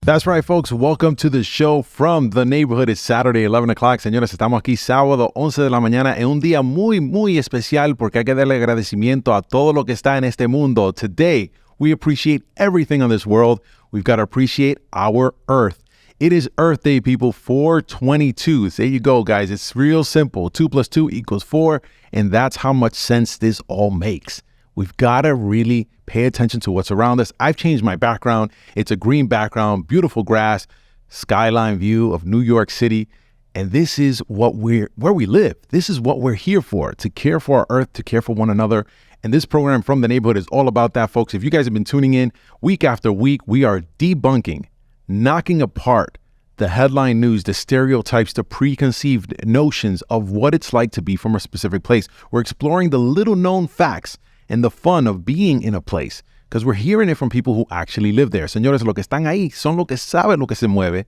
That's right, folks. Welcome to the show from the neighborhood. It's Saturday, 11 o'clock. Señores, estamos aquí sábado, 11 de la mañana, en un día muy, muy especial porque hay que darle agradecimiento a todo lo que está en este mundo. Today, we appreciate everything on this world. We've got to appreciate our Earth. It is Earth Day, people, 4/22. There you go, guys. It's real simple. 2 + 2 = 4, and that's how much sense this all makes. We've got to really pay attention to what's around us. I've changed my background. It's a green background, beautiful grass, skyline view of New York City. And this is where we live. This is what we're here for, to care for our Earth, to care for one another. And this program from the neighborhood is all about that, folks. If you guys have been tuning in week after week, we are debunking, knocking apart the headline news, the stereotypes, the preconceived notions of what it's like to be from a specific place. We're exploring the little known facts and the fun of being in a place, because we're hearing it from people who actually live there. Señores, lo que están ahí son lo que saben lo que se mueve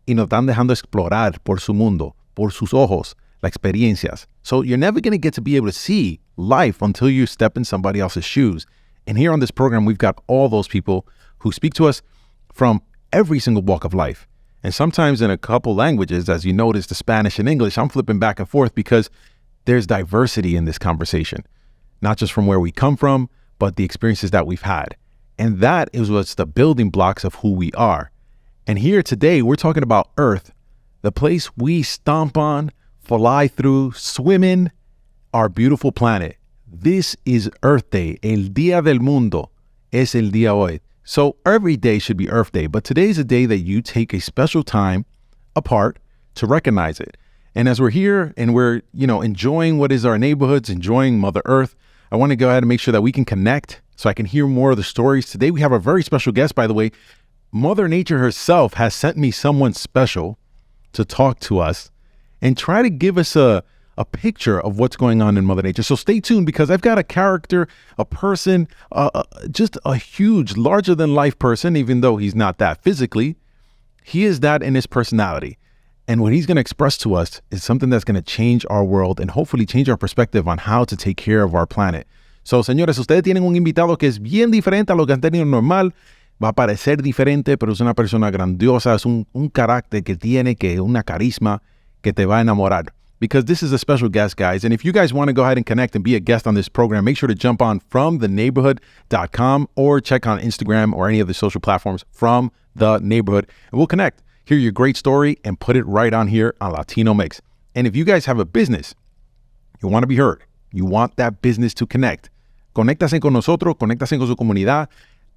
y nos están dejando explorar por su mundo, por sus ojos, las experiencias. So you're never going to get to be able to see life until you step in somebody else's shoes. And here on this program, we've got all those people who speak to us from every single walk of life. And sometimes in a couple languages, as you notice, the Spanish and English, I'm flipping back and forth because there's diversity in this conversation. Not just from where we come from, but the experiences that we've had. And that is what's the building blocks of who we are. And here today, we're talking about Earth, the place we stomp on, fly through, swim in, our beautiful planet. This is Earth Day. El Día del Mundo es el día hoy. So every day should be Earth Day, but today's a day that you take a special time apart to recognize it. And as we're here and we're, enjoying what is our neighborhoods, enjoying Mother Earth, I want to go ahead and make sure that we can connect so I can hear more of the stories. Today, we have a very special guest, by the way. Mother Nature herself has sent me someone special to talk to us and try to give us a picture of what's going on in Mother Nature. So stay tuned, because I've got a character, a person, just a huge, larger-than-life person, even though he's not that physically. He is that in his personality. And what he's going to express to us is something that's going to change our world and hopefully change our perspective on how to take care of our planet. So, señores, ustedes tienen un invitado que es bien diferente a lo que han tenido normal. Va a parecer diferente, pero es una persona grandiosa. Es un carácter que tiene, una carisma que te va a enamorar. Because this is a special guest, guys. And if you guys want to go ahead and connect and be a guest on this program, make sure to jump on fromtheneighborhood.com or check on Instagram or any of the social platforms From the Neighborhood, and we'll connect. Hear your great story and put it right on here on Latino Mixx. And if you guys have a business, you want to be heard, you want that business to connect, conéctase con nosotros, conéctase con su comunidad,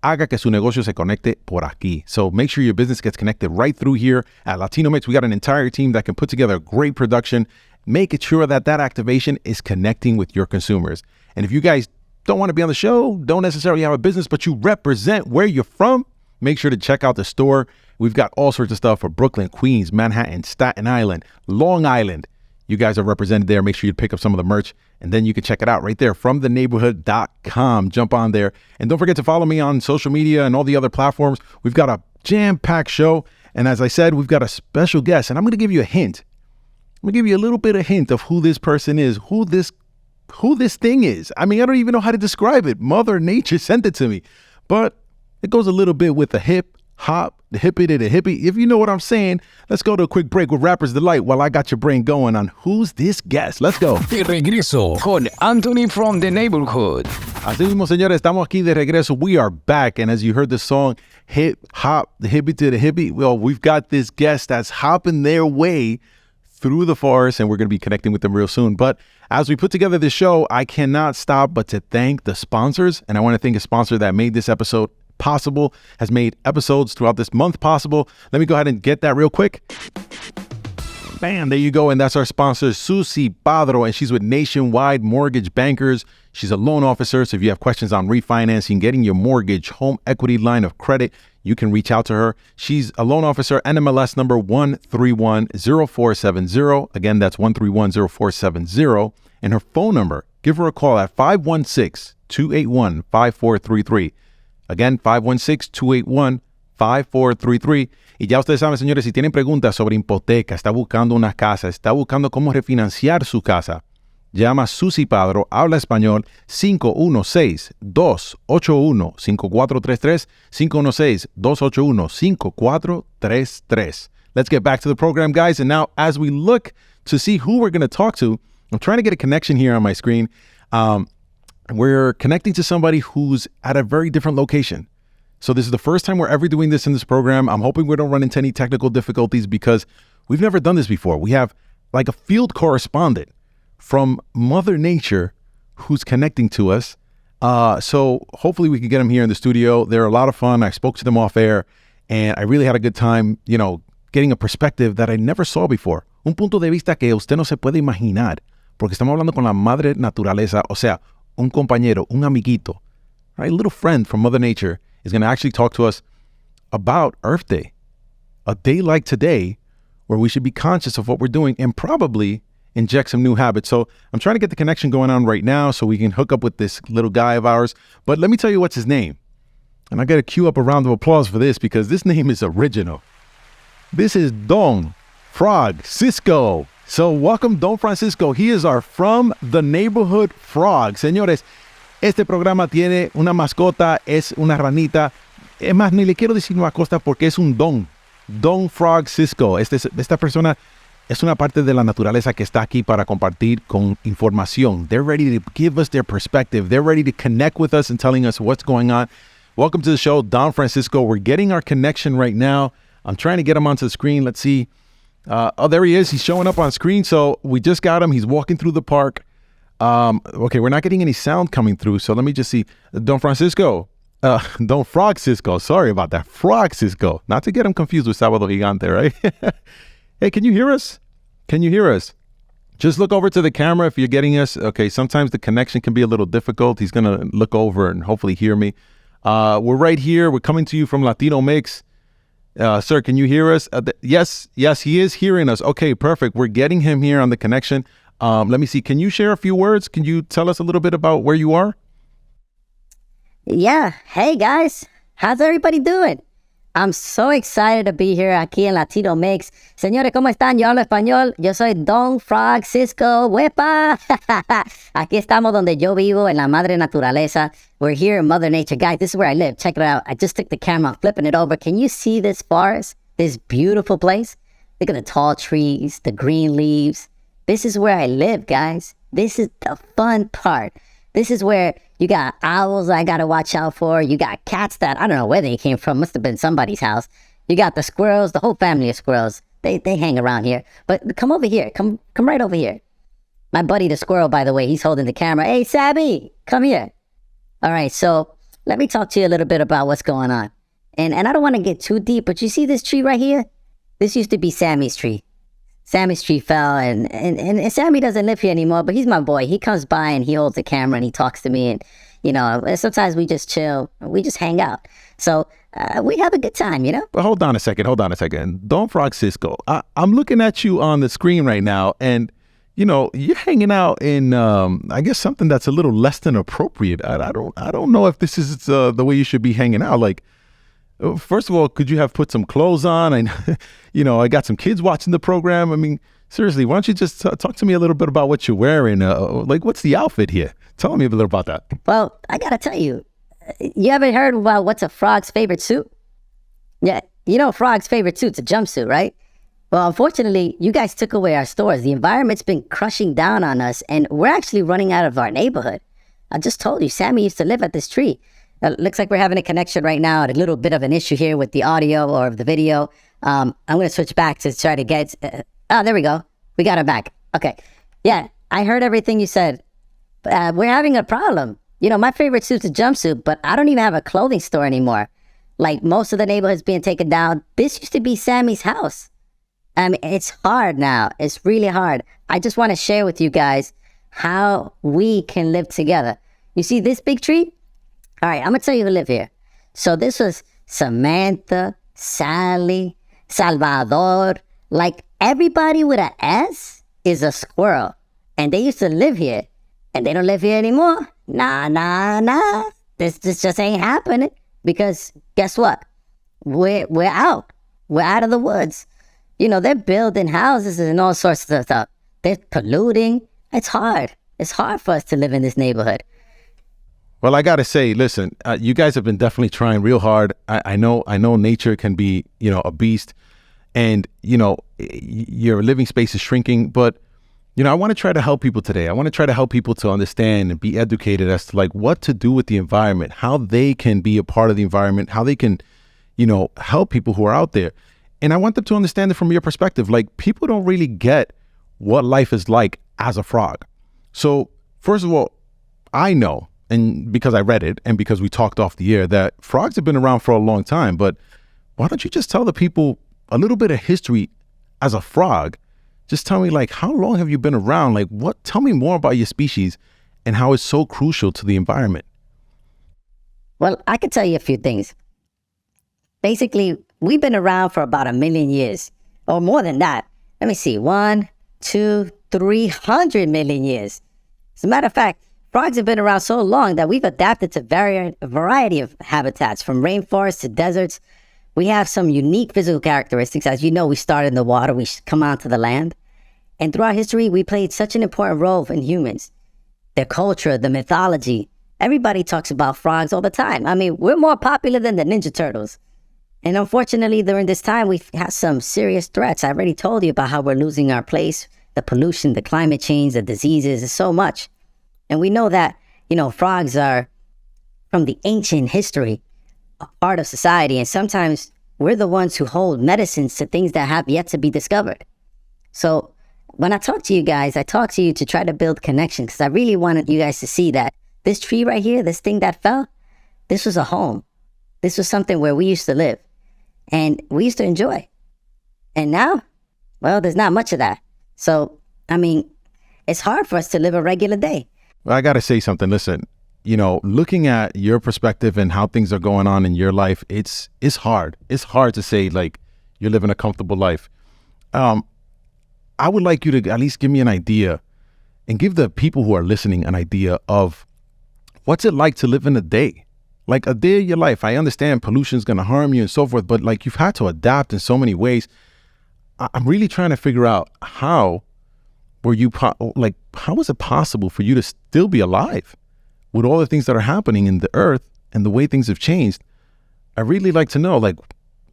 haga que su negocio se conecte por aquí. So make sure your business gets connected right through here at Latino Mixx. We got an entire team that can put together a great production, make it sure that activation is connecting with your consumers. And if you guys don't want to be on the show, don't necessarily have a business, but you represent where you're from, make sure to check out the store. We've got all sorts of stuff for Brooklyn, Queens, Manhattan, Staten Island, Long Island. You guys are represented there. Make sure you pick up some of the merch, and then you can check it out right there, fromtheneighborhood.com. Jump on there. And don't forget to follow me on social media and all the other platforms. We've got a jam-packed show. And as I said, we've got a special guest, and I'm going to give you a hint. I'm going to give you a little bit of hint of who this person is, who this thing is. I mean, I don't even know how to describe it. Mother Nature sent it to me. But it goes a little bit with the hip, hop, the hippie to the hippie. If you know what I'm saying, let's go to a quick break with Rapper's Delight while I got your brain going on who's this guest. Let's go. De regreso con Anthony from the Neighborhood. Así mismo, señores, estamos aquí de regreso. We are back. And as you heard the song, hip, hop, the hippie to the hippie, well, we've got this guest that's hopping their way through the forest, and we're going to be connecting with them real soon. But as we put together this show, I cannot stop but to thank the sponsors. And I want to thank a sponsor that made this episode possible, has made episodes throughout this month possible. Let me go ahead and get that real quick. Bam, there you go. And that's our sponsor, Susie Padro, and she's with Nationwide Mortgage Bankers. She's a loan officer. So if you have questions on refinancing, getting your mortgage, home equity line of credit, you can reach out to her. She's a loan officer, NMLS number 1310470. Again, that's 1310470. And her phone number, give her a call at 516-281-5433. Again, 516-281-5433. Y ya ustedes saben, señores, si tienen preguntas sobre hipoteca, está buscando una casa, está buscando cómo refinanciar su casa, Llama a Susi Padro, habla español, 516-281-5433, 516-281-5433. Let's get back to the program, guys. And now, as we look to see who we're going to talk to, I'm trying to get a connection here on my screen. We're connecting to somebody who's at a very different location. So this is the first time we're ever doing this in this program. I'm hoping we don't run into any technical difficulties because we've never done this before. We have like a field correspondent from Mother Nature who's connecting to us. So hopefully we can get them here in the studio. They're a lot of fun. I spoke to them off air and I really had a good time, getting a perspective that I never saw before. Un punto de vista que usted no se puede imaginar, porque estamos hablando con la madre naturaleza, o sea, un compañero, un amiguito, right? A little friend from Mother Nature is going to actually talk to us about Earth Day, a day like today where we should be conscious of what we're doing and probably inject some new habits. So I'm trying to get the connection going on right now so we can hook up with this little guy of ours. But let me tell you what's his name. And I got to cue up a round of applause for this because this name is original. This is Don Frogcisco. So welcome, Don Frogcisco. He is our From the Neighborhood Frog. Señores, este programa tiene una mascota, es una ranita. Es más, ni le quiero decir mascota porque es un don. Don Frogcisco. Esta persona es una parte de la naturaleza que está aquí para compartir con información. They're ready to give us their perspective. They're ready to connect with us and telling us what's going on. Welcome to the show, Don Frogcisco. We're getting our connection right now. I'm trying to get him onto the screen. Let's see. There he is. He's showing up on screen. So we just got him. He's walking through the park. Okay, we're not getting any sound coming through. So let me just see. Don Frogcisco. Don Frogcisco. Sorry about that. Frogcisco. Not to get him confused with Sábado Gigante, right? Hey, can you hear us? Can you hear us? Just look over to the camera if you're getting us. Okay, sometimes the connection can be a little difficult. He's going to look over and hopefully hear me. We're right here. We're coming to you from Latino Mixx. Sir, can you hear us? Yes, he is hearing us. Okay, perfect. We're getting him here on the connection. Let me see. Can you share a few words? Can you tell us a little bit about where you are? Yeah. Hey, guys. How's everybody doing? I'm so excited to be here aquí en Latino Mixx. Señores, ¿cómo están? Yo hablo español. Yo soy Don Frogcisco. ¡Huepa! Aquí estamos donde yo vivo, en la madre naturaleza. We're here in Mother Nature. Guys, this is where I live. Check it out. I just took the camera, I'm flipping it over. Can you see this forest? This beautiful place? Look at the tall trees, the green leaves. This is where I live, guys. This is the fun part. This is where you got owls I gotta watch out for. You got cats that, I don't know where they came from. Must have been somebody's house. You got the squirrels, the whole family of squirrels. They hang around here. But come over here. Come right over here. My buddy the squirrel, by the way, he's holding the camera. Hey, Sabby, come here. All right, so let me talk to you a little bit about what's going on. And I don't want to get too deep, but you see this tree right here? This used to be Sammy's tree. Sammy's tree fell, and Sammy doesn't live here anymore, but he's my boy. He comes by and he holds the camera and he talks to me, and sometimes we just chill, we just hang out. So we have a good time, Well, hold on a second. Don Frogcisco, I'm looking at you on the screen right now, and you're hanging out in I guess something that's a little less than appropriate. I don't know if this is the way you should be hanging out. Like, first of all, could you have put some clothes on? And, I got some kids watching the program. I mean, seriously, why don't you just talk to me a little bit about what you're wearing? Like, what's the outfit here? Tell me a little about that. Well, I got to tell you, you haven't heard about what's a frog's favorite suit? Yeah, frog's favorite suit's a jumpsuit, right? Well, unfortunately, you guys took away our stores. The environment's been crushing down on us, and we're actually running out of our neighborhood. I just told you, Sammy used to live at this tree. Looks like we're having a connection right now. A little bit of an issue here with the audio or the video. I'm going to switch back to try to get... there we go. We got it back. Okay. Yeah, I heard everything you said. We're having a problem. My favorite suit's a jumpsuit, but I don't even have a clothing store anymore. Like, most of the neighborhood's being taken down. This used to be Sammy's house. I mean, it's hard now. It's really hard. I just want to share with you guys how we can live together. You see this big tree? All right, I'm going to tell you who live here. So this was Samantha, Sally, Salvador. Like, everybody with an S is a squirrel. And they used to live here. And they don't live here anymore. Nah. This just ain't happening. Because guess what? We're out. We're out of the woods. They're building houses and all sorts of stuff. They're polluting. it's hard. It's hard for us to live in this neighborhood. Well, I gotta say, listen, you guys have been definitely trying real hard. I know nature can be, a beast, and your living space is shrinking. But I want to try to help people today. I want to try to help people to understand and be educated as to like what to do with the environment, how they can be a part of the environment, how they can, help people who are out there. And I want them to understand it from your perspective. Like, people don't really get what life is like as a frog. So first of all, I know, and because I read it and because we talked off the air, that frogs have been around for a long time. But why don't you just tell the people a little bit of history as a frog? Just tell me, like, how long have you been around? Like, tell me more about your species and how it's so crucial to the environment. Well, I can tell you a few things. Basically, we've been around for about 1 million years, or more than that. Let me see, 1, 2, 300 million years. As a matter of fact, frogs have been around so long that we've adapted to a variety of habitats, from rainforests to deserts. We have some unique physical characteristics. As you know, we started in the water, we come onto the land. And throughout history, we played such an important role in humans. Their culture, the mythology. Everybody talks about frogs all the time. I mean, we're more popular than the Ninja Turtles. And unfortunately, during this time, we've had some serious threats. I already told you about how we're losing our place, the pollution, the climate change, the diseases, there's so much. And we know that, frogs are, from the ancient history, a part of society. And sometimes we're the ones who hold medicines to things that have yet to be discovered. So when I talk to you guys, I talk to you to try to build connection, because I really wanted you guys to see that this tree right here, this thing that fell, this was a home. This was something where we used to live and we used to enjoy. And now, well, there's not much of that. So, I mean, it's hard for us to live a regular day. Well, I got to say something. Listen, looking at your perspective and how things are going on in your life, it's hard. It's hard to say, like, you're living a comfortable life. I would like you to at least give me an idea and give the people who are listening an idea of what's it like to live in a day. Like a day of your life. I understand pollution is going to harm you and so forth, but like, you've had to adapt in so many ways. I'm really trying to figure out how was it possible for you to still be alive with all the things that are happening in the earth and the way things have changed? I really like to know, like,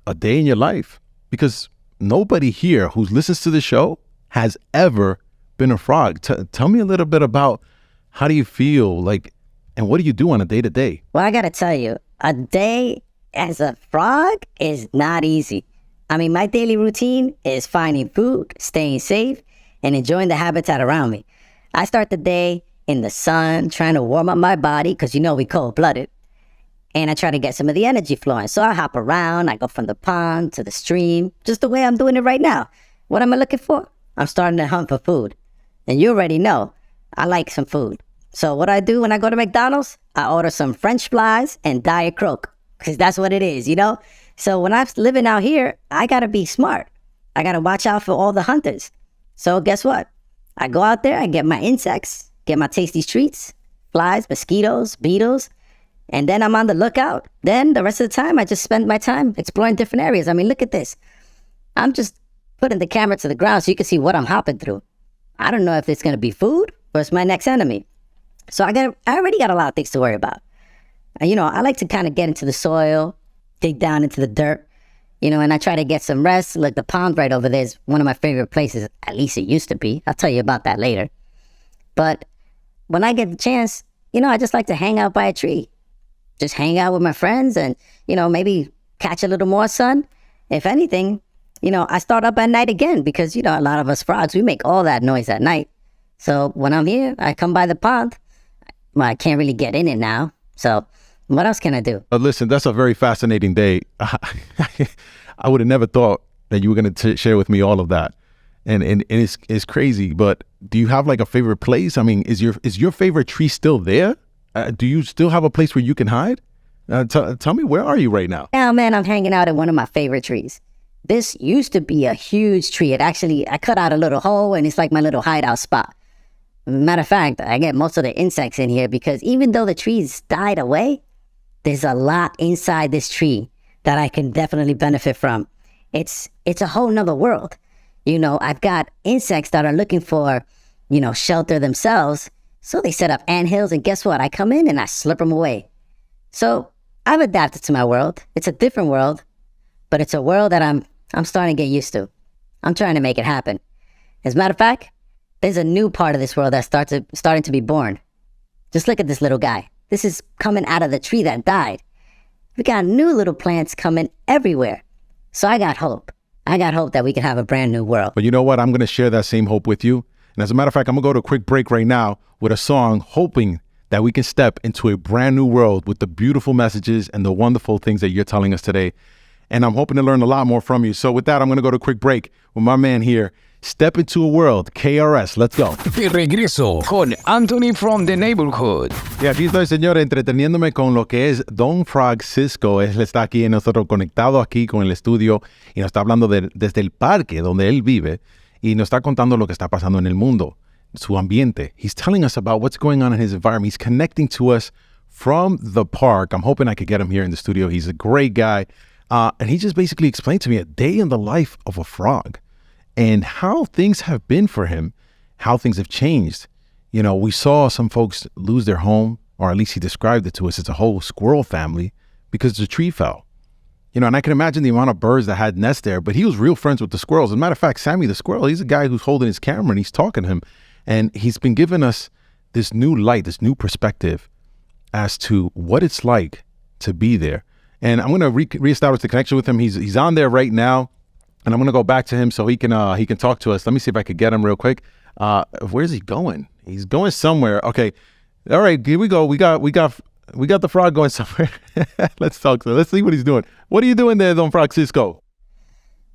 a day in your life, because nobody here who listens to the show has ever been a frog. Tell me a little bit about how do you feel, like, and what do you do on a day to day? Well, I got to tell you, a day as a frog is not easy. I mean, my daily routine is finding food, staying safe, and enjoying the habitat around me. I start the day in the sun, trying to warm up my body, because we cold-blooded. And I try to get some of the energy flowing. So I hop around, I go from the pond to the stream, just the way I'm doing it right now. What am I looking for? I'm starting to hunt for food. And you already know, I like some food. So what I do when I go to McDonald's, I order some French fries and Diet Coke, because that's what it is, So when I'm living out here, I got to be smart. I got to watch out for all the hunters. So guess what? I go out there, I get my insects, get my tasty treats, flies, mosquitoes, beetles, and then I'm on the lookout. Then the rest of the time, I just spend my time exploring different areas. I mean, look at this. I'm just putting the camera to the ground so you can see what I'm hopping through. I don't know if it's going to be food or it's my next enemy. So I already got a lot of things to worry about. I like to kind of get into the soil, dig down into the dirt, and I try to get some rest. Look, the pond right over there is one of my favorite places. At least it used to be. I'll tell you about that later. But when I get the chance, I just like to hang out by a tree. Just hang out with my friends and, maybe catch a little more sun. If anything, I start up at night again because, a lot of us frogs, we make all that noise at night. So when I'm here, I come by the pond. Well, I can't really get in it now. So what else can I do? Listen, that's a very fascinating day. I would have never thought that you were going to share with me all of that. And it's crazy, but do you have like a favorite place? I mean, is your favorite tree still there? Do you still have a place where you can hide? Tell me, where are you right now? Now, man, I'm hanging out in one of my favorite trees. This used to be a huge tree. I cut out a little hole and it's like my little hideout spot. Matter of fact, I get most of the insects in here because even though the trees died away, there's a lot inside this tree that I can definitely benefit from. It's a whole nother world. I've got insects that are looking for shelter themselves. So they set up anthills, and guess what? I come in and I slurp them away. So I've adapted to my world. It's a different world, but it's a world that I'm starting to get used to. I'm trying to make it happen. As a matter of fact, there's a new part of this world that's starting to be born. Just look at this little guy. This is coming out of the tree that died. We got new little plants coming everywhere. So I got hope. I got hope that we can have a brand new world. But you know what? I'm going to share that same hope with you. And as a matter of fact, I'm going to go to a quick break right now with a song, hoping that we can step into a brand new world with the beautiful messages and the wonderful things that you're telling us today. And I'm hoping to learn a lot more from you. So with that, I'm going to go to a quick break with my man here. Step into a world, KRS. Let's go. De regreso con Anthony from the Neighborhood. Y aquí estoy, señores, entreteniéndome con lo que es Don Frogcisco. Él está aquí en nosotros conectado aquí con el estudio y nos está hablando desde el parque donde él vive y nos está contando lo que está pasando en el mundo, su ambiente. He's telling us about what's going on in his environment. He's connecting to us from the park. I'm hoping I could get him here in the studio. He's a great guy. And he just basically explained to me a day in the life of a frog and how things have been for him, how things have changed. We saw some folks lose their home, or at least he described it to us. It's a whole squirrel family because the tree fell. And I can imagine the amount of birds that had nests there, but he was real friends with the squirrels. As a matter of fact, Sammy the squirrel, he's a guy who's holding his camera and he's talking to him. And he's been giving us this new light, this new perspective as to what it's like to be there. And I'm going to reestablish the connection with him. He's on there right now, and I'm going to go back to him so he can talk to us. Let me see if I could get him real quick. Where's he going? He's going somewhere. Okay. All right, here we go. We got the frog going somewhere. Let's talk to him. Let's see what he's doing. What are you doing there, Don Frogcisco?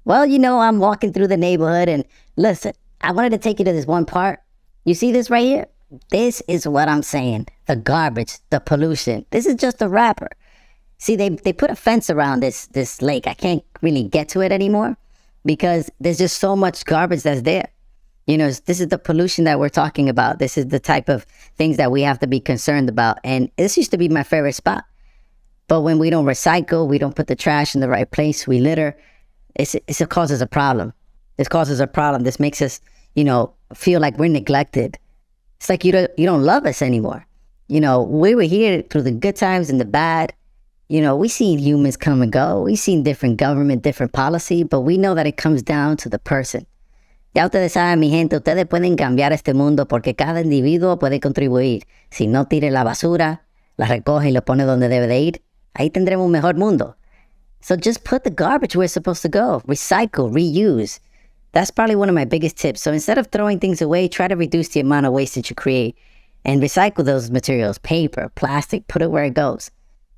Well, I'm walking through the neighborhood, and listen, I wanted to take you to this one part. You see this right here? This is what I'm saying. The garbage, the pollution. This is just a wrapper. See, they put a fence around this lake. I can't really get to it anymore because there's just so much garbage that's there. This is the pollution that we're talking about. This is the type of things that we have to be concerned about. And this used to be my favorite spot. But when we don't recycle, we don't put the trash in the right place, we litter, it causes a problem. This causes a problem. This makes us, feel like we're neglected. It's like you don't love us anymore. We were here through the good times and the bad. We seen humans come and go. We seen different government, different policy, but we know that it comes down to the person. Ya ustedes saben, mi gente, ustedes pueden cambiar este mundo porque cada individuo puede contribuir. Si no tire la basura, la recoge y lo pone donde debe de ir, ahí tendremos un mejor mundo. So just put the garbage where it's supposed to go. Recycle, reuse. That's probably one of my biggest tips. So instead of throwing things away, try to reduce the amount of waste that you create and recycle those materials, paper, plastic, put it where it goes.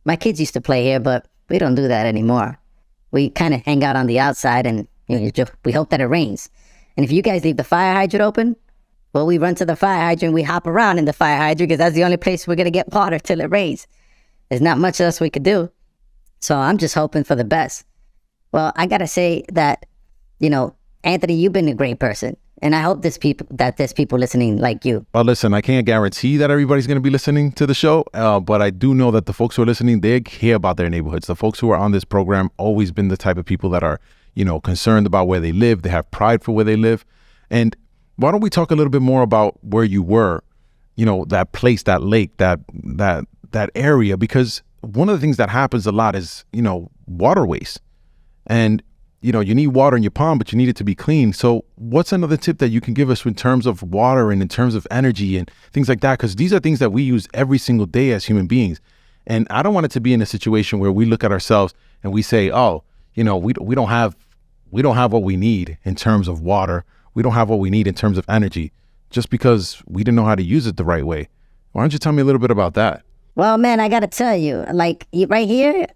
My kids used to play here, but we don't do that anymore. We kind of hang out on the outside and we hope that it rains. And if you guys leave the fire hydrant open, well, we run to the fire hydrant, we hop around in the fire hydrant because that's the only place we're going to get water till it rains. There's not much else we could do. So I'm just hoping for the best. Well, I got to say that, Anthony, you've been a great person. And I hope there's people listening like you. Well, listen, I can't guarantee that everybody's going to be listening to the show, but I do know that the folks who are listening, they care about their neighborhoods. The folks who are on this program always been the type of people that are, concerned about where they live. They have pride for where they live. And why don't we talk a little bit more about where you were, that place, that lake, that area? Because one of the things that happens a lot is, water waste. And you need water in your pond, but you need it to be clean. So what's another tip that you can give us in terms of water and in terms of energy and things like that? Because these are things that we use every single day as human beings. And I don't want it to be in a situation where we look at ourselves and we say, oh, we don't have what we need in terms of water. We don't have what we need in terms of energy just because we didn't know how to use it the right way. Why don't you tell me a little bit about that? Well, man, I got to tell you, like right here,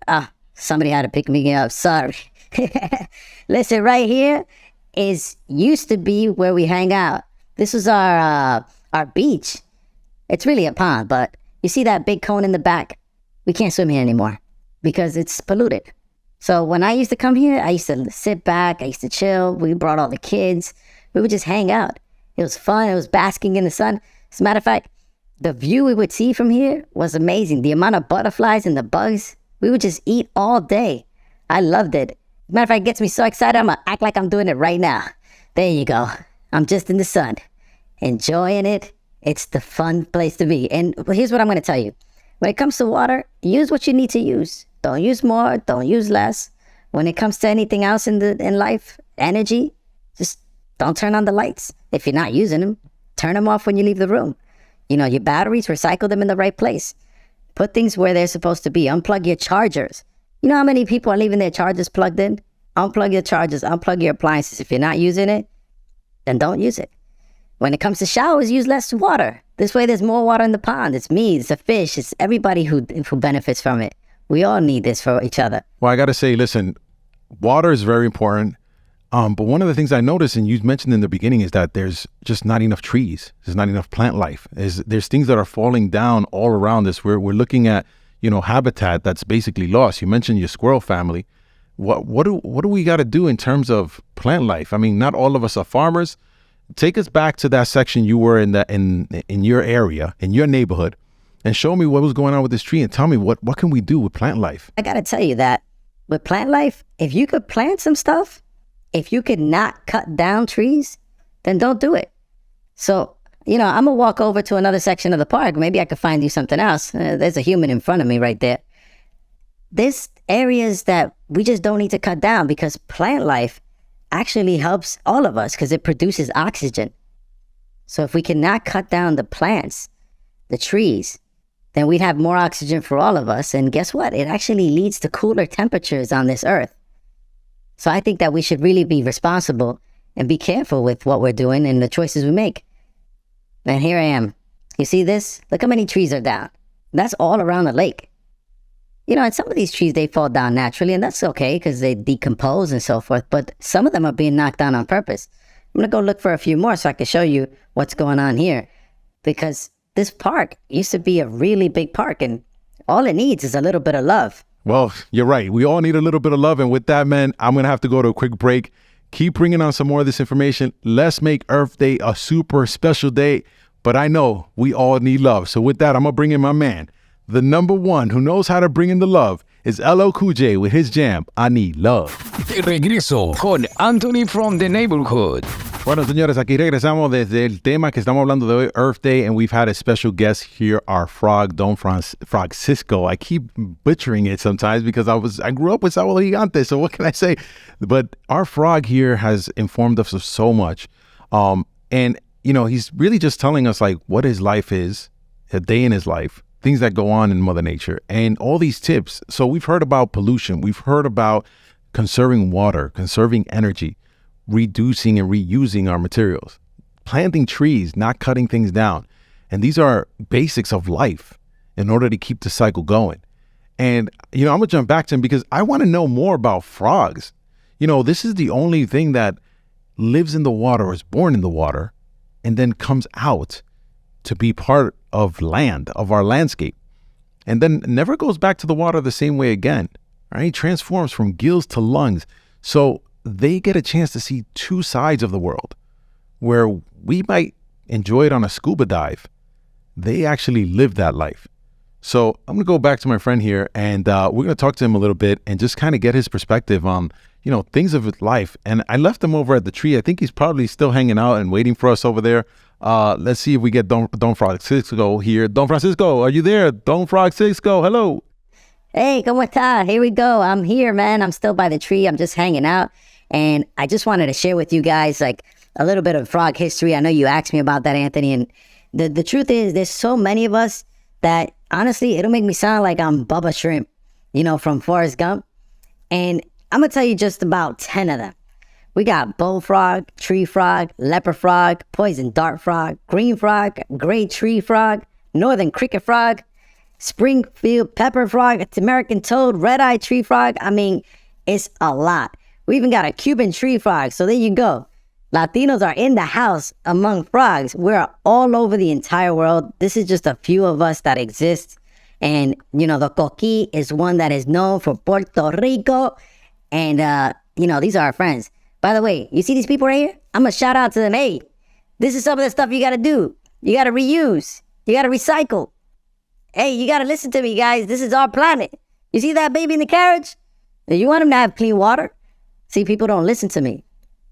somebody had to pick me up. Sorry. Listen, right here used to be where we hang out. This was our beach. It's really a pond, but you see that big cone in the back? We can't swim here anymore because it's polluted. So when I used to come here, I used to sit back, I used to chill. We brought all the kids. We would just hang out. It was fun. It was basking in the sun. As a matter of fact, the view we would see from here was amazing. The amount of butterflies and the bugs, we would just eat all day. I loved it. As a matter of fact, it gets me so excited, I'm going to act like I'm doing it right now. There you go. I'm just in the sun. enjoying it. It's the fun place to be. And here's what I'm going to tell you. When it comes to water, use what you need to use. Don't use more, don't use less. When it comes to anything else in life, energy, just don't turn on the lights. If you're not using them, turn them off when you leave the room. Your batteries, recycle them in the right place. Put things where they're supposed to be. Unplug your chargers. You know how many people are leaving their chargers plugged in? Unplug your chargers, unplug your appliances. If you're not using it, then don't use it. When it comes to showers, use less water. This way there's more water in the pond. It's me, it's the fish, it's everybody who benefits from it. We all need this for each other. Well, I got to say, listen, water is very important. But one of the things I noticed, and you mentioned in the beginning, is that there's just not enough trees. There's not enough plant life. There's things that are falling down all around us. We're looking at, habitat that's basically lost. You mentioned your squirrel family. What do we got to do in terms of plant life? I mean, not all of us are farmers. Take us back to that section you were in your area, in your neighborhood, and show me what was going on with this tree and tell me what can we do with plant life? I got to tell you that with plant life, if you could plant some stuff, if you could not cut down trees, then don't do it. So, I'm going to walk over to another section of the park. Maybe I could find you something else. There's a human in front of me right there. There's areas that we just don't need to cut down because plant life actually helps all of us because it produces oxygen. So if we cannot cut down the plants, the trees, then we'd have more oxygen for all of us. And guess what? It actually leads to cooler temperatures on this earth. So I think that we should really be responsible and be careful with what we're doing and the choices we make. And here I am. You see this? Look how many trees are down. That's all around the lake. And some of these trees, they fall down naturally, and that's okay because they decompose and so forth. But some of them are being knocked down on purpose. I'm going to go look for a few more so I can show you what's going on here. Because this park used to be a really big park, and all it needs is a little bit of love. Well, you're right. We all need a little bit of love. And with that, man, I'm going to have to go to a quick break. Keep bringing on some more of this information. Let's make Earth Day a super special day. But I know we all need love. So with that, I'm going to bring in my man. The number one who knows how to bring in the love is LL Cool J with his jam, I Need Love. De regreso con Anthony from the Neighborhood. Bueno, señores, aquí regresamos desde el tema que estamos hablando de hoy, Earth Day, and we've had a special guest here, our frog, Don Frogcisco. I keep butchering it sometimes because I grew up with Sábado Gigante, so what can I say? But our frog here has informed us of so much. And, he's really just telling us like what his life is, a day in his life, things that go on in Mother Nature, and all these tips. So we've heard about pollution. We've heard about conserving water, conserving energy, reducing and reusing our materials, planting trees, not cutting things down. And these are basics of life in order to keep the cycle going. And, I'm going to jump back to him because I want to know more about frogs. This is the only thing that lives in the water or is born in the water and then comes out to be part of land, of our landscape, and then never goes back to the water the same way again, right? Transforms from gills to lungs. So they get a chance to see two sides of the world where we might enjoy it on a scuba dive. They actually live that life. So I'm going to go back to my friend here and we're going to talk to him a little bit and just kind of get his perspective on, things of his life. And I left him over at the tree. I think he's probably still hanging out and waiting for us over there. Let's see if we get Don Frogcisco here. Don Francisco, are you there? Don Frogcisco, hello. Hey, ¿cómo está? Here we go. I'm here, man. I'm still by the tree. I'm just hanging out. And I just wanted to share with you guys like a little bit of frog history. I know you asked me about that, Anthony. And the truth is there's so many of us that honestly, it'll make me sound like I'm Bubba Shrimp, from Forrest Gump. And I'm going to tell you just about 10 of them. We got bullfrog, tree frog, leopard frog, poison dart frog, green frog, gray tree frog, northern cricket frog, Springfield pepper frog, American toad, red-eyed tree frog. I mean, it's a lot. We even got a Cuban tree frog. So there you go. Latinos are in the house among frogs. We're all over the entire world. This is just a few of us that exist. And, the coqui is one that is known for Puerto Rico. And, these are our friends. By the way, you see these people right here? I'm going to shout out to them. Hey, this is some of the stuff you got to do. You got to reuse. You got to recycle. Hey, you got to listen to me, guys. This is our planet. You see that baby in the carriage? You want him to have clean water? See, people don't listen to me.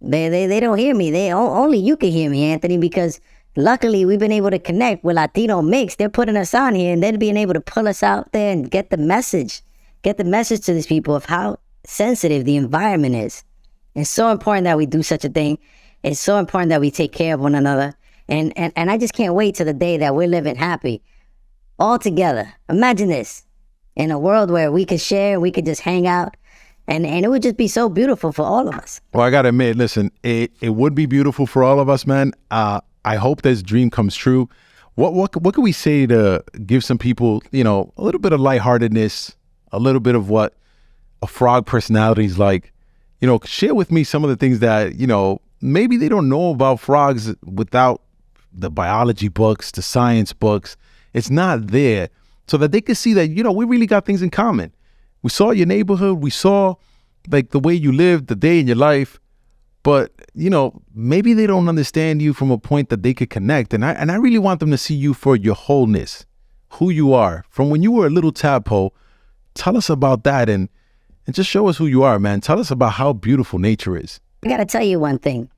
They don't hear me. Only you can hear me, Anthony, because luckily, we've been able to connect with Latino Mixx. They're putting us on here, and they're being able to pull us out there and get the message to these people of how sensitive the environment is. It's so important that we do such a thing. It's so important that we take care of one another. And I just can't wait till the day that we're living happy all together. Imagine this, in a world where we could share, we could just hang out, and it would just be so beautiful for all of us. Well, I got to admit, listen, it would be beautiful for all of us, man. I hope this dream comes true. What can we say to give some people, a little bit of lightheartedness, a little bit of what a frog personality is like? Share with me some of the things that, maybe they don't know about frogs without the biology books, the science books. It's not there, so that they can see that, we really got things in common. We saw your neighborhood. We saw like the way you lived, the day in your life. But, maybe they don't understand you from a point that they could connect. And I really want them to see you for your wholeness, who you are. From when you were a little tadpole, tell us about that and just show us who you are, man. Tell us about how beautiful nature is. I got to tell you one thing.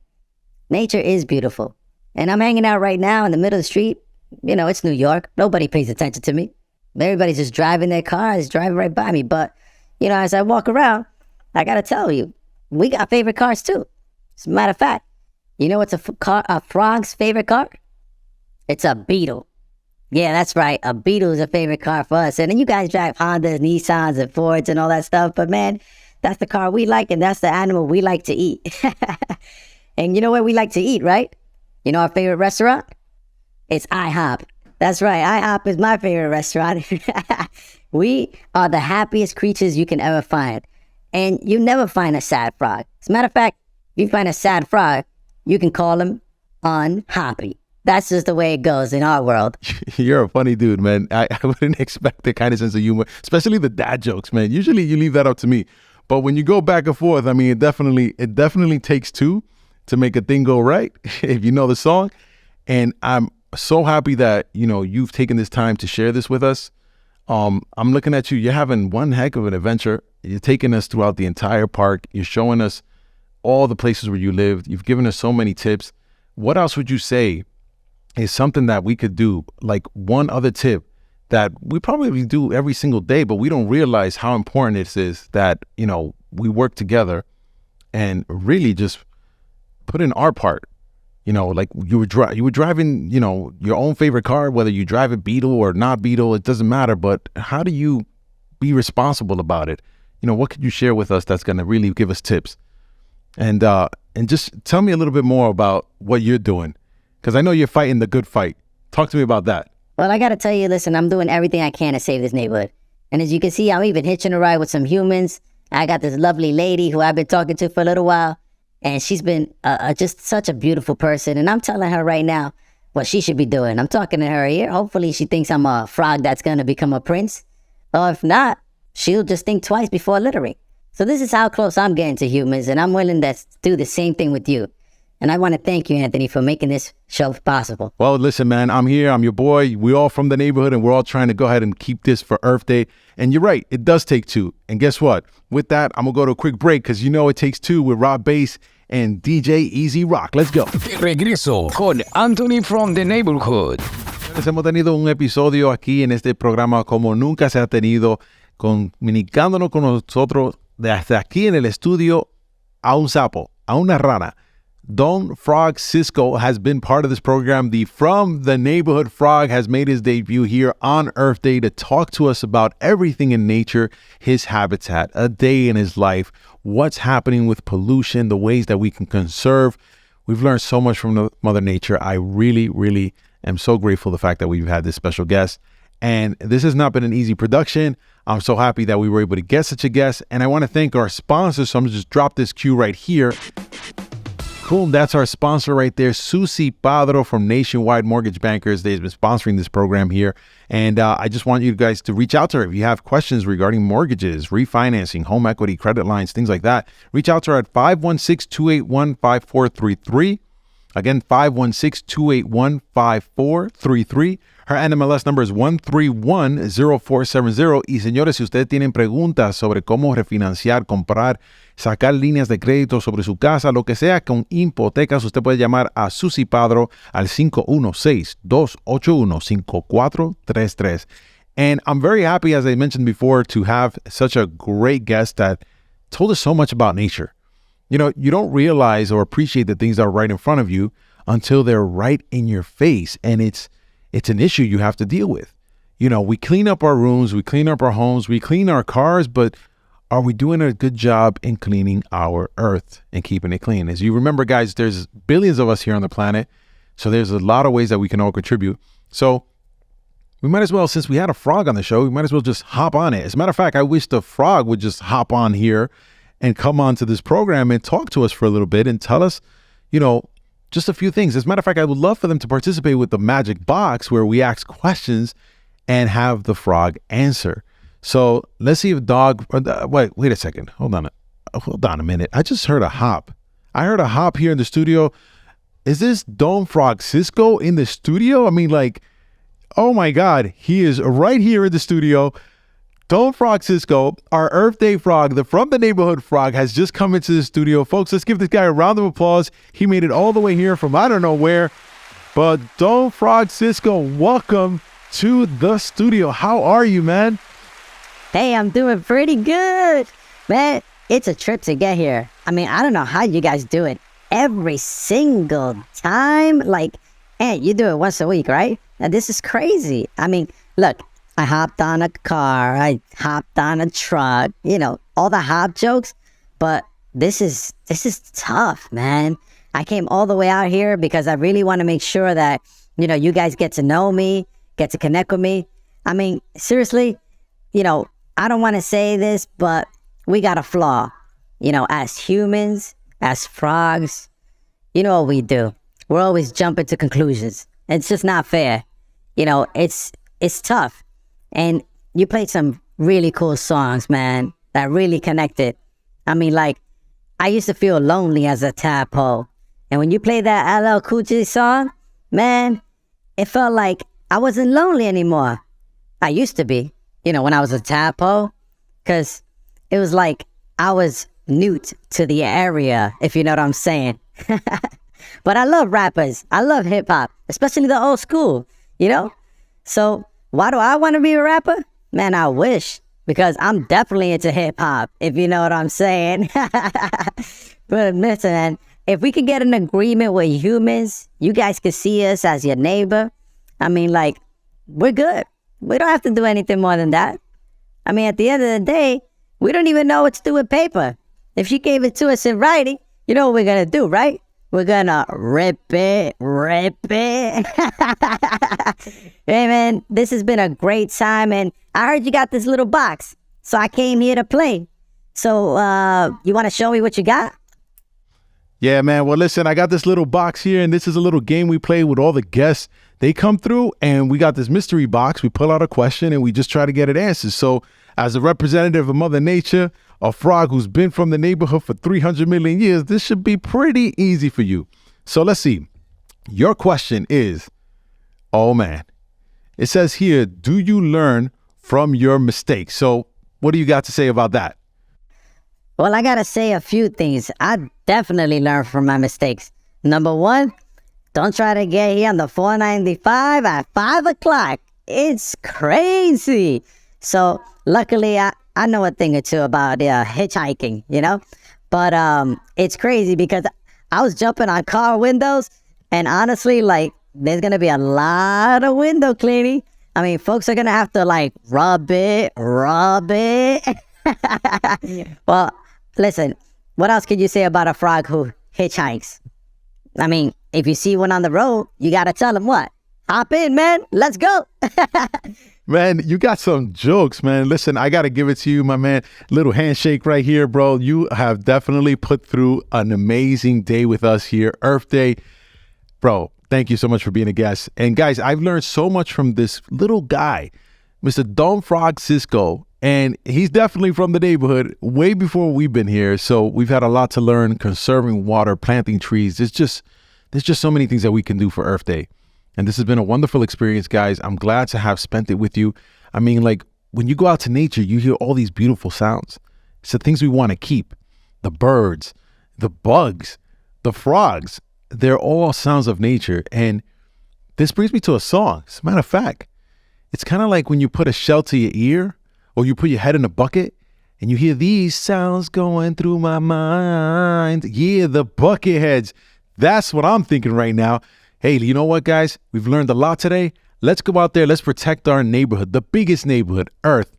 Nature is beautiful. And I'm hanging out right now in the middle of the street. It's New York. Nobody pays attention to me. Everybody's just driving their cars, driving right by me. But, as I walk around, I got to tell you, we got favorite cars too. As a matter of fact, what's a frog's favorite car? It's a Beetle. Yeah, that's right. A Beetle is a favorite car for us. And then you guys drive Hondas, Nissans, and Fords and all that stuff. But man, that's the car we like, and that's the animal we like to eat. And you know what we like to eat, right? Our favorite restaurant? It's IHOP. That's right. IHOP is my favorite restaurant. We are the happiest creatures you can ever find. And you never find a sad frog. As a matter of fact, if you find a sad frog, you can call him unhappy. That's just the way it goes in our world. You're a funny dude, man. I wouldn't expect the kind of sense of humor, especially the dad jokes, man. Usually you leave that up to me. But when you go back and forth, I mean, it definitely takes two to make a thing go right, if you know the song. And I'm so happy that, you've taken this time to share this with us. I'm looking at you. You're having one heck of an adventure. You're taking us throughout the entire park. You're showing us all the places where you lived. You've given us so many tips. What else would you say is something that we could do, like one other tip that we probably do every single day, but we don't realize how important it is that, we work together and really just put in our part. Like you were driving, your own favorite car, whether you drive a Beetle or not Beetle, it doesn't matter. But how do you be responsible about it? What could you share with us that's going to really give us tips? And just tell me a little bit more about what you're doing, because I know you're fighting the good fight. Talk to me about that. Well, I got to tell you, listen, I'm doing everything I can to save this neighborhood. And as you can see, I'm even hitching a ride with some humans. I got this lovely lady who I've been talking to for a little while. And she's been just such a beautiful person. And I'm telling her right now what she should be doing. I'm talking to her here. Hopefully she thinks I'm a frog that's going to become a prince. Or if not, she'll just think twice before littering. So this is how close I'm getting to humans. And I'm willing to do the same thing with you. And I want to thank you, Anthony, for making this show possible. Well, listen, man, I'm here. I'm your boy. We're all from the neighborhood, and we're all trying to go ahead and keep this for Earth Day. And you're right. It does take two. And guess what? With that, I'm going to go to a quick break because it takes two with Rob Bass and DJ Easy Rock. Let's go. Regreso con Anthony from the Neighborhood. Hemos tenido un episodio aquí en este programa como nunca se ha tenido, comunicándonos con nosotros desde aquí en el estudio a un sapo, a una rana. Don Frogcisco has been part of this program. The From the Neighborhood Frog has made his debut here on Earth Day to talk to us about everything in nature, his habitat, a day in his life, what's happening with pollution, the ways that we can conserve. We've learned so much from Mother Nature. I really, really am so grateful for the fact that we've had this special guest. And this has not been an easy production. I'm so happy that we were able to get such a guest. And I want to thank our sponsors. So I'm going to just drop this cue right here. Cool. That's our sponsor right there, Susie Padro from Nationwide Mortgage Bankers. They've been sponsoring this program here. And I just want you guys to reach out to her if you have questions regarding mortgages, refinancing, home equity, credit lines, things like that. Reach out to her at 516-281-5433. Again, 516-281-5433. Her NMLS number is 1310470. Y señores, si ustedes tienen preguntas sobre cómo refinanciar, comprar, sacar líneas de crédito sobre su casa, lo que sea con hipotecas, usted puede llamar a Susi Padro al 516-281-5433. And I'm very happy, as I mentioned before, to have such a great guest that told us so much about nature. You know, you don't realize or appreciate the things that are right in front of you until they're right in your face. And it's an issue you have to deal with. You know, we clean up our rooms, we clean up our homes, we clean our cars, but are we doing a good job in cleaning our earth and keeping it clean? As you remember, guys, there's billions of us here on the planet. So there's a lot of ways that we can all contribute. So we might as well, since we had a frog on the show, we might as well just hop on it. As a matter of fact, I wish the frog would just hop on here and come on to this program and talk to us for a little bit and tell us, you know, just a few things. As a matter of fact, I would love for them to participate with the magic box where we ask questions and have the frog answer. So let's see if wait a second. Hold on a minute. I just heard a hop. I heard a hop here in the studio. Is this Don Frogcisco in the studio? I mean, like, oh my God, he is right here in the studio. Don Frogcisco, our Earth Day frog, the From the Neighborhood frog, has just come into the studio. Folks, let's give this guy a round of applause. He made it all the way here from I don't know where. But Don Frogcisco, welcome to the studio. How are you, man? Hey, I'm doing pretty good. Man, it's a trip to get here. I mean, I don't know how you guys do it every single time. Like, hey, you do it once a week, right? Now, this is crazy. I mean, look. I hopped on a car, I hopped on a truck, you know, all the hop jokes, but this is tough, man. I came all the way out here because I really want to make sure that, you know, you guys get to know me, get to connect with me. I mean, seriously, you know, I don't want to say this, but we got a flaw, you know, as humans, as frogs, you know what we do. We're always jumping to conclusions. It's just not fair. You know, it's tough. And you played some really cool songs, man, that really connected. I mean, like, I used to feel lonely as a tadpole. And when you played that LL Cool J song, man, it felt like I wasn't lonely anymore. I used to be, you know, when I was a tadpole, because it was like I was new to the area, if you know what I'm saying. But I love rappers. I love hip hop, especially the old school, you know? So why do I want to be a rapper? Man, I wish, because I'm definitely into hip hop, if you know what I'm saying. But listen, if we could get an agreement with humans, you guys could see us as your neighbor. I mean, like, we're good. We don't have to do anything more than that. I mean, at the end of the day, we don't even know what to do with paper. If she gave it to us in writing, you know what we're going to do, right? We're going to rip it. Hey, man, this has been a great time. And I heard you got this little box, so I came here to play. So you want to show me what you got? Yeah, man. Well, listen, I got this little box here, and this is a little game we play with all the guests. They come through, and we got this mystery box. We pull out a question, and we just try to get it answered. So as a representative of Mother Nature, a frog who's been from the neighborhood for 300 million years, this should be pretty easy for you. So let's see. Your question is, oh, man. It says here, do you learn from your mistakes? So what do you got to say about that? Well, I got to say a few things. I definitely learned from my mistakes. Number one, don't try to get here on the 495 at 5 o'clock. It's crazy. So luckily, I know a thing or two about hitchhiking, you know. But it's crazy because I was jumping on car windows. And honestly, like, there's going to be a lot of window cleaning. I mean, folks are going to have to, like, rub it. Well, listen, what else could you say about a frog who hitchhikes? I mean, if you see one on the road, you got to tell him what? Hop in, man. Let's go. Man, you got some jokes, man. Listen, I got to give it to you, my man. Little handshake right here, bro. You have definitely put through an amazing day with us here. Earth Day. Bro, thank you so much for being a guest. And guys, I've learned so much from this little guy, Mr. Don Frogcisco. And he's definitely from the neighborhood way before we've been here. So we've had a lot to learn, conserving water, planting trees. There's there's just so many things that we can do for Earth Day. And this has been a wonderful experience, guys. I'm glad to have spent it with you. I mean, like, when you go out to nature, you hear all these beautiful sounds. It's the things we want to keep. The birds, the bugs, the frogs. They're all sounds of nature. And this brings me to a song. As a matter of fact, it's kind of like when you put a shell to your ear or you put your head in a bucket and you hear these sounds going through my mind. Yeah, the bucket heads. That's what I'm thinking right now. Hey, you know what, guys? We've learned a lot today. Let's go out there. Let's protect our neighborhood, the biggest neighborhood, Earth.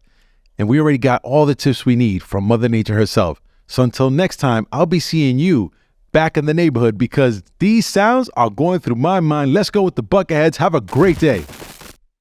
And we already got all the tips we need from Mother Nature herself. So until next time, I'll be seeing you back in the neighborhood because these sounds are going through my mind. Let's go with the bucketheads. Have a great day.